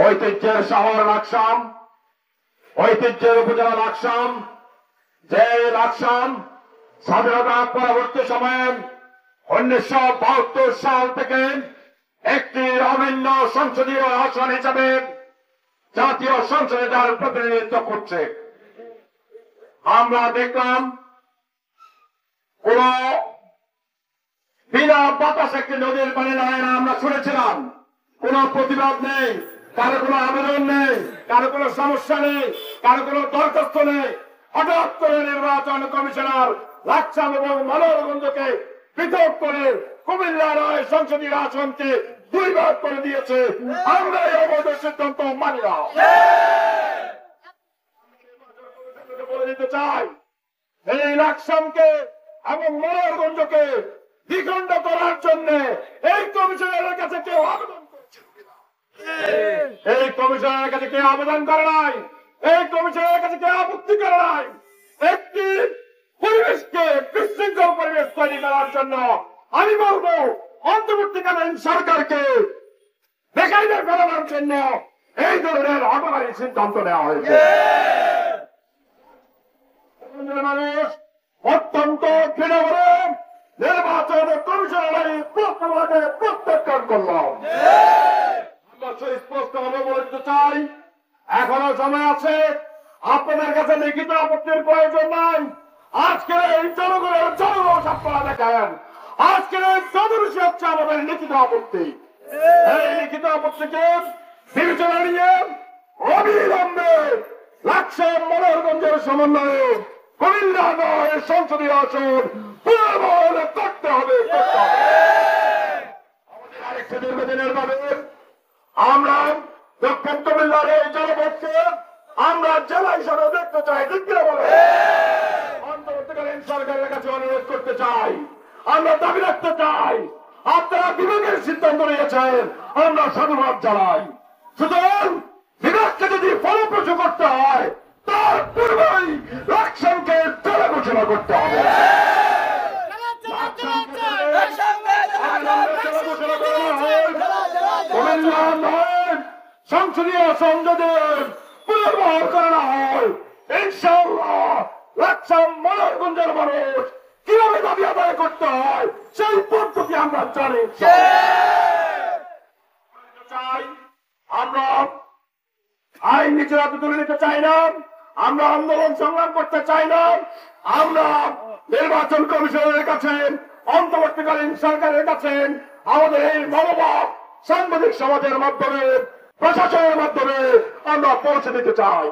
ঐতিহ্যের শহর লাকসাম, ঐতিহ্যের উপজেলা লাকসাম, যে লাকসাম স্বাধীনতা পরবর্তী সময়ে 1972 সাল থেকে একটি অভিন্ন সংসদীয় আসন হিসাবে জাতীয় সংসদে তার প্রতিনিধিত্ব করছে। আমরা দেখলাম কোন বিনা বাতাসে একটি নদীর পানি নামে না, আমরা শুনেছিলাম কোন প্রতিবাদ নেই, কারো কোনো আবেদন নেই, কারো কোনো সমস্যা নেই, কারো কোনো দরখাস্ত নেই। হঠাৎ করে নির্বাচন কমিশনার লাকসাম এবং মনোহরগঞ্জকে পৃথক করে কুমিল্লা নয় সংসদীয় আসনকে 2 ভাগ করে দিয়েছে। আমরা এই অবৈধ সিদ্ধান্ত মানি না। বলে দিতে চাই, এই লাকসামকে এবং মনোহরগঞ্জকে দ্বিখণ্ড করার জন্য এই কমিশনারের কাছে কেউ আবেদন করছে? এই কমিশনারের কাছে কেউ আবেদন করে নাই, এই কমিশনারের কাছে কেউ আপত্তি করে নাই। একটি পরিবেশকে বিশৃঙ্খল পরিবেশ তৈরি করার জন্য আমি বলবো অন্তর্বর্তীকালীন সরকারকে বেকায়দায় ফেলানোর জন্য এই ধরনের হঠকারী সিদ্ধান্ত নেওয়া হয়েছে। মানুষ অত্যন্ত ঘৃণা করে নির্বাচন কমিশনার প্রত্যাখ্যান করলাম। আমরা সুস্পষ্টভাবে বলে দিতে চাই, এখনো সময় আছে, আপনাদের কাছে লিখিত আপত্তির প্রয়োজন নাই। আজকের এই জনগণের জনগণ আপনারা দেখেন, আজকের এই জনগণই হচ্ছে আমাদের লিখিত আপত্তি। এই লিখিত আপত্তিকে বিবেচনা নিয়ে অবিলম্বে লাকসাম মনোহরগঞ্জের সমন্বয়ে কুমিল্লা নয় সংসদীয় আসন পুনর্বহাল করতে হবে। আমাদের আরেকটি দীর্ঘদিনের ভাবে আমরা দক্ষিণ কুমিল্লার এই জনপদকে আমরা জেলা হিসাবে দেখতে চাই। অন্তর্বর্তীকালীন সরকারের কাছে অনুরোধ করতে চাই, আমরা দাবি রাখতে চাই, আপনারা বিভাগের সিদ্ধান্ত নিয়েছেন, আমরা সাধুবাদ জানাই। সুতরাং বিভাগকে যদি ফলপ্রসূ করতে হয় তার পূর্বেই লাকসামকে জেলা ঘোষণা করতে হবে। সংসদীয় সংসদের পুনর্বহাল করা হয়, ইনশাআল্লাহ লাকসাম মনোহরগঞ্জের মানুষ কিভাবে দাবি আদায় করতে হয় সেই পদ্ধতি আমরা জানি। আমরা আইন নিচে হাতে তুলে নিতে চাই না, আমরা আন্দোলন সংগ্রাম করতে চাই না। আমরা নির্বাচন কমিশনের কাছে, অন্তর্বর্তীকালীন সরকারের কাছে আমাদের এই মনোভাব সাংবাদিক সমাজের মাধ্যমে, প্রশাসনের মাধ্যমে আমরা পৌঁছে দিতে চাই।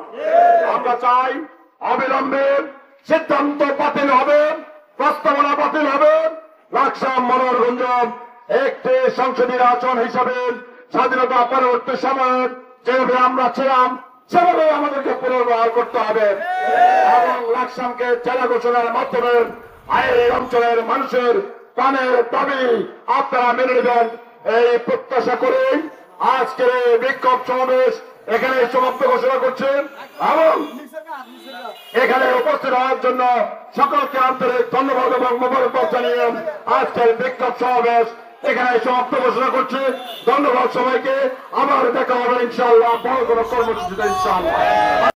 আমরা চাই অবিলম্বে সিদ্ধান্ত বাতিল হবে, প্রস্তাবনা বাতিল হবে। লাকসাম মনোহরগঞ্জ একটি সংসদীয় আসন হিসাবে স্বাধীনতা পরবর্তী সময়ে যেভাবে আমরা ছিলাম সেভাবে আমাদেরকে পুনর্বহাল করতে হবে এবং লাকসামকে জেলা ঘোষণার মাধ্যমে এই অঞ্চলের মানুষের প্রাণের দাবি আপনারা মেনে নেবেন এই প্রত্যাশা করে আজকের এই বিক্ষোভ সমাবেশ এখানে সমাপ্ত ঘোষণা করছেন এবং এখানে উপস্থিত হওয়ার জন্য সকলকে আন্তরিক ধন্যবাদ এবং মোবারকবাদ জানিয়ে আজকের বিক্ষোভ সমাবেশ এখানে সমাপ্ত ঘোষণা করছি। ধন্যবাদ সবাইকে। আবার দেখা হবে ইনশাআল্লাহ বড় কোনো কর্মসূচিতে ইনশাআল্লাহ।